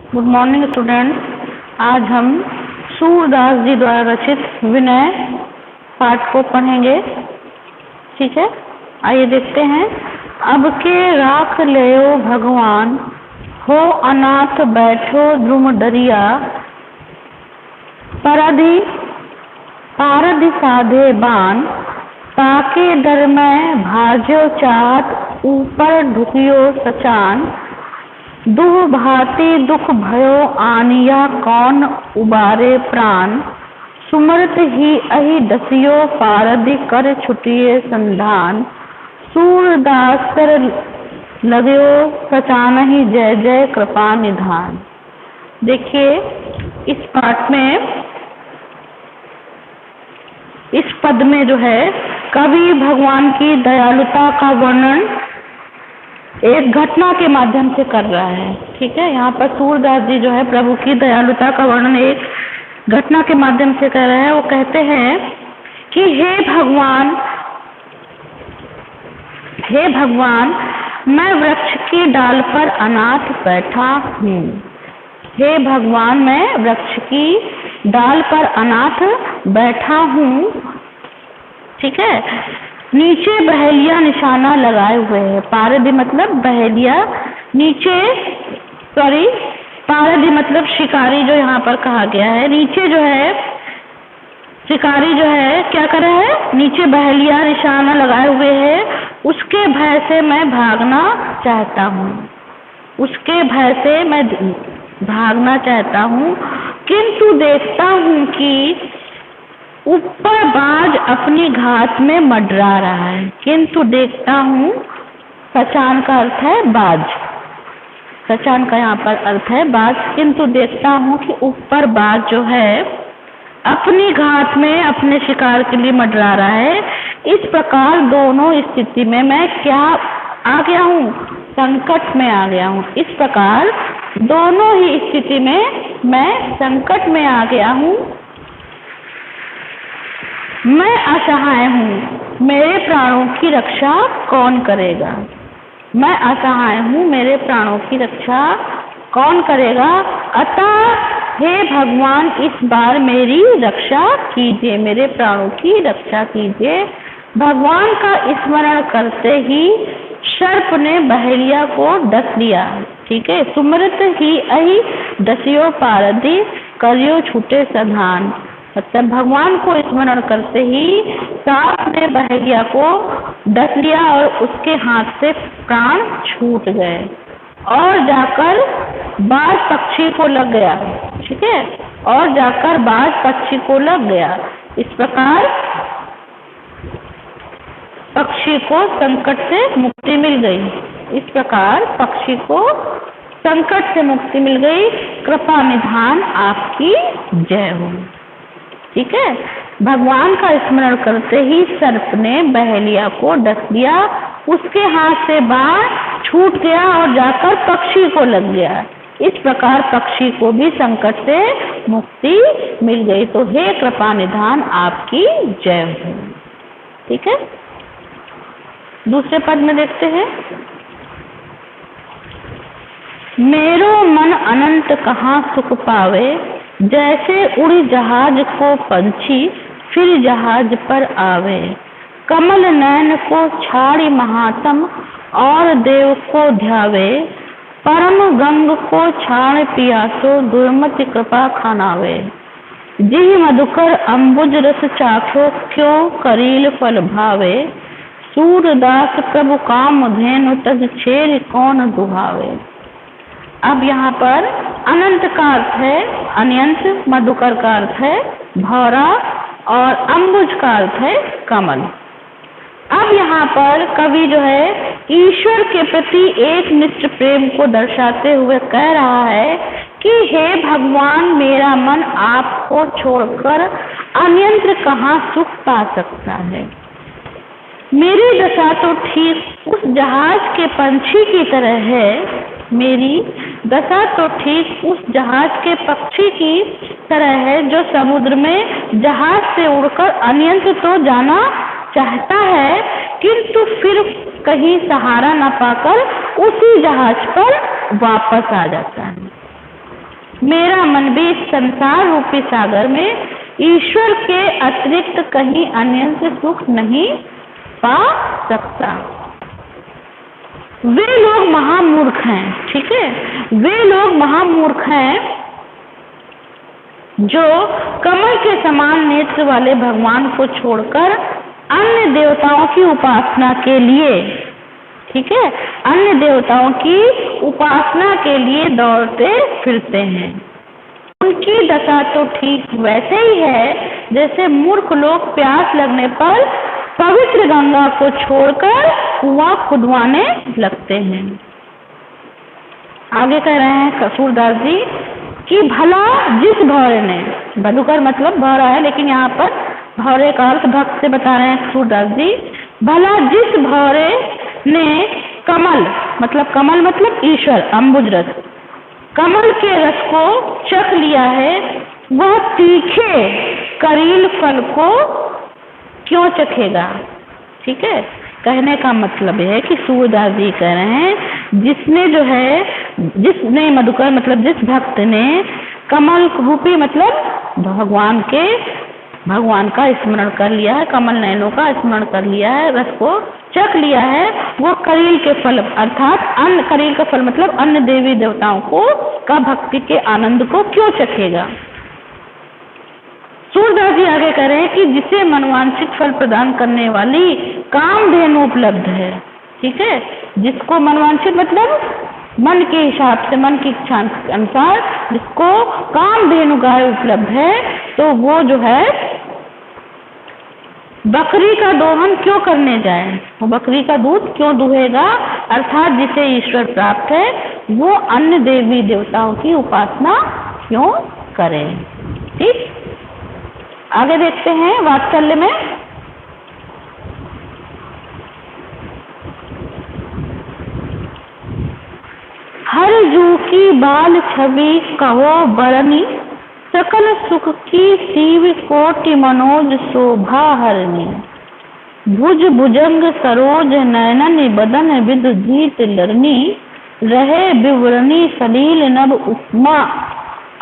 Good morning students. आज हम सूरदास जी द्वारा रचित विनय पाठ को पढ़ेंगे। ठीक है, आइए देखते हैं। अब के राख लेयो भगवान, हो अनाथ बैठो द्रुम डरिया, पारधि साधे बान, ताके डर में भाज्यो चाहत, ऊपर ढुकियो सचान, दुह भांति दुख भयो आनिया, कौन उबारे प्राण, सुमरत ही अहि दसियो, पारधि कर छुटिए संधान, सूरदास कर लग्यो सचान ही, जय जय कृपा निधान। देखिए, इस पाठ में इस पद में जो है कवि भगवान की दयालुता का वर्णन एक घटना के माध्यम से कर रहा है। ठीक है, यहाँ पर सूरदास जी जो है प्रभु की दयालुता का वर्णन एक घटना के माध्यम से कर रहे हैं। वो कहते हैं कि हे भगवान, मैं वृक्ष की डाल पर अनाथ बैठा हूँ। हे भगवान, मैं वृक्ष की डाल पर अनाथ बैठा हूँ। ठीक है, नीचे बहेलिया निशाना लगाए हुए है। पारधि मतलब बहेलिया, नीचे पारधि मतलब शिकारी, जो यहाँ पर कहा गया है। नीचे जो है शिकारी जो है क्या कर रहा है, नीचे बहेलिया निशाना लगाए हुए है। उसके भय से मैं भागना चाहता हूँ, उसके भय से मैं भागना चाहता हूँ, किंतु देखता हूँ कि ऊपर बाज अपनी घात में मंडरा रहा है। किंतु देखता हूँ, सचान का अर्थ है बाज, सचान का यहाँ पर अर्थ है बाज। किंतु देखता हूँ कि ऊपर बाज जो है अपनी घात में अपने शिकार के लिए मंडरा रहा है। इस प्रकार दोनों स्थिति में मैं क्या आ गया हूँ, संकट में आ गया हूँ। इस प्रकार दोनों ही स्थिति में मैं संकट में आ गया हूँ। मैं असहाय हूँ, मेरे प्राणों की रक्षा कौन करेगा। मैं असहाय हूँ, मेरे प्राणों की रक्षा कौन करेगा। अतः हे भगवान, इस बार मेरी रक्षा कीजिए, मेरे प्राणों की रक्षा कीजिए। भगवान का स्मरण करते ही सर्प ने बहेलिया को डस लिया। ठीक है, सुमरत ही अहि दसियो, पारधि करियो छूटे सधान। मतलब भगवान को स्मरण करते ही सांप ने बहेलिया को डस लिया और उसके हाथ से प्राण छूट गए और जाकर बाज पक्षी को लग गया। ठीक है, और जाकर बाज पक्षी को लग गया। इस प्रकार पक्षी को संकट से मुक्ति मिल गई। इस प्रकार पक्षी को संकट से मुक्ति मिल गई। कृपा निधान आपकी जय हो। ठीक है, भगवान का स्मरण करते ही सर्प ने बहेलिया को डस लिया, उसके हाथ से बाण छूट गया और जाकर पक्षी को लग गया। इस प्रकार पक्षी को भी संकट से मुक्ति मिल गई। तो हे कृपा निधान आपकी जय हो। ठीक है, दूसरे पद में देखते हैं। मेरो मन अनंत कहाँ सुख पावे, जैसे उड़ी जहाज को पंछी फिर जहाज पर आवे। कमल नयन को छाड़ी महात्म और देव को ध्यावे, परम गंग को छाड़ पियासो दुर्मति कृपा खानावे। जिहि मधुकर अम्बुज रस चाखो, क्यों करील फल भावे। सूरदास प्रभु काम धेनु, तज छेर कौन दुहावे। अब यहाँ पर अनंत का अर्थ है अनंत, मधुकर का अर्थ है भौरा और अम्बुज का अर्थ है कमल। अब यहाँ पर कवि जो है ईश्वर के प्रति एक निष्ठ प्रेम को दर्शाते हुए कह रहा है कि हे भगवान, मेरा मन आपको छोड़कर अन्यत्र कहाँ सुख पा सकता है। मेरी दशा तो ठीक उस जहाज के पंछी की तरह है, मेरी दशा तो ठीक उस जहाज के पक्षी की तरह है जो समुद्र में जहाज से उड़कर अन्यत्र तो जाना चाहता है, किंतु फिर कहीं सहारा न पाकर उसी जहाज पर वापस आ जाता है। मेरा मन भी इस संसार रूपी सागर में ईश्वर के अतिरिक्त कहीं अन्य से सुख नहीं पा सकता। वे लोग महामूर्ख हैं, ठीक है, वे लोग महामूर्ख हैं जो कमल के समान नेत्र वाले भगवान को छोड़कर अन्य देवताओं की उपासना के लिए, ठीक है, अन्य देवताओं की उपासना के लिए दौड़ते फिरते हैं। उनकी दशा तो ठीक वैसे ही है जैसे मूर्ख लोग प्यास लगने पर पवित्र गंगा को छोड़कर कुआं खुदवाने लगते हैं। आगे कह रहे हैं सूरदास जी कि भला जिस भौरे ने, मधुकर मतलब भौरा है, लेकिन यहाँ पर भौरे का अर्थ भक्त से बता रहे हैं सूरदास जी, भला जिस भौरे ने कमल मतलब ईश्वर अम्बुज रस, कमल के रस को चख लिया है, वह तीखे करील फल को क्यों चखेगा। ठीक है, कहने का मतलब है कि सूरदास जी कह रहे हैं जिसने जो है, जिसने मधुकर मतलब जिस भक्त ने कमल रूपी मतलब भगवान का स्मरण कर लिया है, कमल नयनों का स्मरण कर लिया है, रस को चख लिया है, वो करील के फल अर्थात अन्य, करील का फल मतलब अन्य देवी देवताओं को का भक्ति के आनंद को क्यों चखेगा। सूरदास जी आगे कह रहे हैं कि जिसे मनवांछित फल प्रदान करने वाली कामधेनु उपलब्ध है, ठीक है, जिसको मनवांछित मतलब मन के हिसाब से, मन की इच्छा के अनुसार जिसको कामधेनु गाय उपलब्ध है, तो वो जो है बकरी का दोहन क्यों करने जाए, वो बकरी का दूध क्यों दुहेगा, अर्थात जिसे ईश्वर प्राप्त है वो अन्य देवी देवताओं की उपासना क्यों करे। ठीक, आगे देखते हैं वात्सल्य में। हर जू की बाल छवि कहो बरनी, सकल सुख की शिव कोटि मनोज शोभा हरनी। भुज भुजंग सरोज नयनन बदन विद जीत लरनी, रहे विवरणी सलील नभ उपमा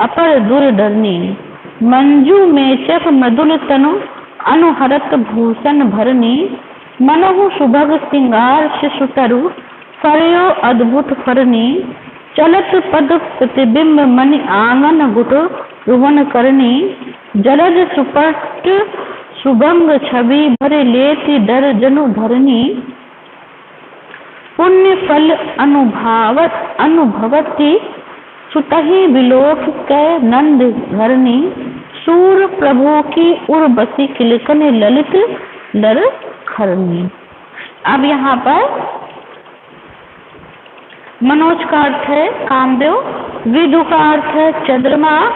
अपर दुर्धरनी। मंजू मेचक मृदुल तनु अनुहरत भूषण भरनी, मनहु सुभग सिंगार शिशुतरु फरयो अद्भुत फरनी। चलत पद प्रतिबिंब मनि आंगन गुट रुवन करनी, जलज सुपट सुभंग छवि भरे लेति डर जनु धरनी। पुण्य फल अनुभवती सुतहि विलोक कै नंद धरनी। सूर प्रभु की उर्वशी किलकन ललित लर खरनी। अब यहाँ पर मनोज का अर्थ है कामदेव, विदु का अर्थ है चंद्रमा,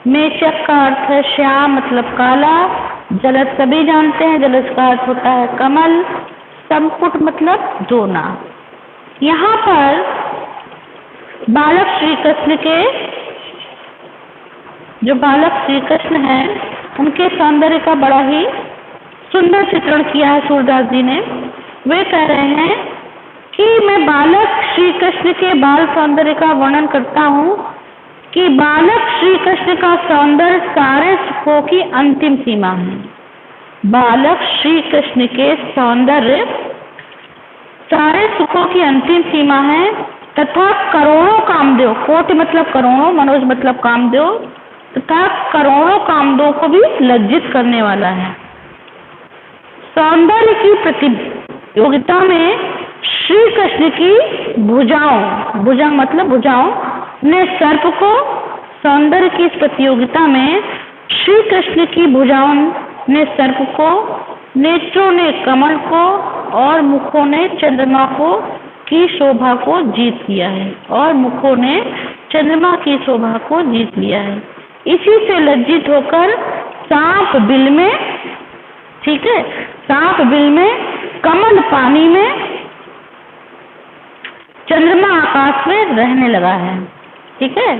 मेचक का अर्थ है श्याम मतलब काला, जलज सभी जानते हैं जलज का अर्थ होता है कमल, संपुट मतलब दोना। यहाँ पर बालक श्री कृष्ण के, जो बालक श्री कृष्ण हैं उनके सौंदर्य का बड़ा ही सुंदर चित्रण किया है सूरदास जी ने। वे कह रहे हैं कि मैं बालक श्री कृष्ण के बाल सौंदर्य का वर्णन करता हूँ कि बालक श्री कृष्ण का सौंदर्य सारे सुखों की अंतिम सीमा है। बालक श्री कृष्ण के सौंदर्य सारे सुखों की अंतिम सीमा है तथा करोड़ों कामदेव, कोटि मतलब करोड़ों, मनोज मतलब कामदेव, तथा करोड़ों कामदेव को भी लज्जित करने वाला है। सौंदर्य की प्रतियोगिता में श्री कृष्ण की भुजाओं, भुजंग मतलब भुजाओं ने सर्प को, सौंदर्य की इस प्रतियोगिता में श्री कृष्ण की भुजाओं ने सर्प को, नेत्रों ने कमल को और मुखों ने चंद्रमा को की शोभा को जीत लिया है, और मुखों ने चंद्रमा की शोभा को जीत लिया है। इसी से लज्जित होकर सांप बिल में, ठीक है, सांप बिल में, कमल पानी में, चंद्रमा आकाश में रहने लगा है। ठीक है,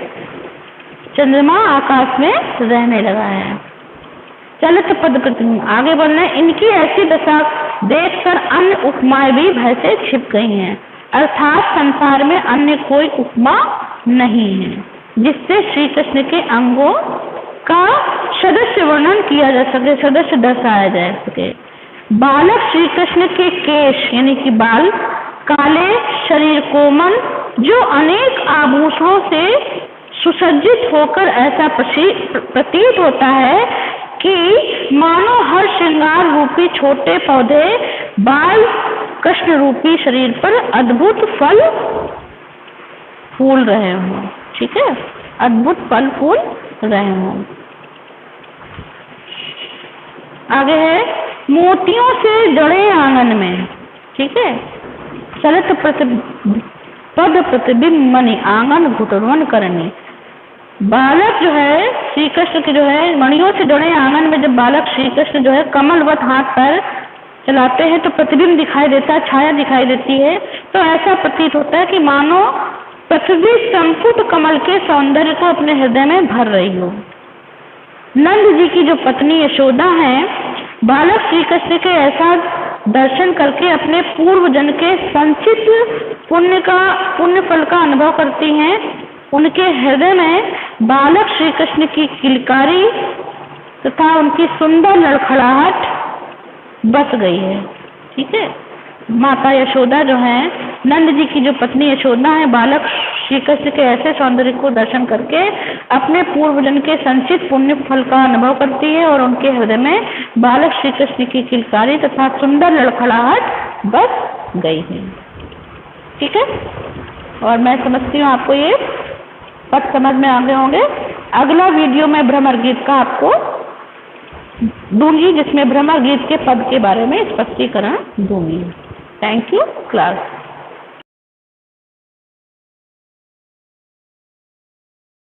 चंद्रमा आकाश में रहने लगा है। चलत पद प्रतिबिंब, आगे बढ़ना। इनकी ऐसी दशा देखकर अन्य उपमाएं भी भय से छिप गई हैं, अर्थात संसार में अन्य कोई उपमा नहीं है। जिससे श्री कृष्ण के अंगों का सदस्य वर्णन किया जा सके, सदस्य दर्शाया जा सके। बालक श्री कृष्ण के केश यानी कि बाल काले, शरीर कोमल, जो अनेक आभूषणों से सुसज्जित होकर ऐसा प्रतीत होता है कि मानो हर श्रृंगार रूपी छोटे पौधे बाल कृष्ण रूपी शरीर पर अद्भुत फल फूल रहे हों। ठीक है, अद्भुत फल फूल रहे हों। आगे है मोतियों से जड़े आंगन में। ठीक है, चलत पद प्रतिबिंब मणि आंगन घुटवन करनी। बालक जो है श्री कृष्ण के जो है मणियों से जुड़े आंगन में जब बालक श्री कृष्ण जो है कमलवत हाथ पैर चलाते हैं तो प्रतिबिंब दिखाई देता है, छाया दिखाई देती है। तो ऐसा प्रतीत होता है कि मानो पृथ्वी संपुट कमल के सौंदर्य को अपने हृदय में भर रही हो। नंद जी की जो पत्नी यशोदा है, बालक श्री कृष्ण के ऐसा दर्शन करके अपने पूर्व जन्म के संचित पुण्य फल का अनुभव करती हैं। उनके हृदय में बालक श्री कृष्ण की किलकारी तथा उनकी सुंदर लड़खड़ाहट बस गई है। ठीक है, माता यशोदा जो है, नंद जी की जो पत्नी यशोदा है, बालक श्री कृष्ण के ऐसे सौंदर्य को दर्शन करके अपने पूर्व जन्म के संचित पुण्य फल का अनुभव करती है और उनके हृदय में बालक श्री कृष्ण की किलकारी तथा सुंदर लड़खड़ाहट बस गई है। ठीक है, और मैं समझती हूँ आपको ये पद समझ में आ गए होंगे। अगला वीडियो में भ्रमर गीत का आपको दूंगी, जिसमें भ्रमर गीत के पद के बारे में स्पष्टीकरण दूंगी। Thank you class.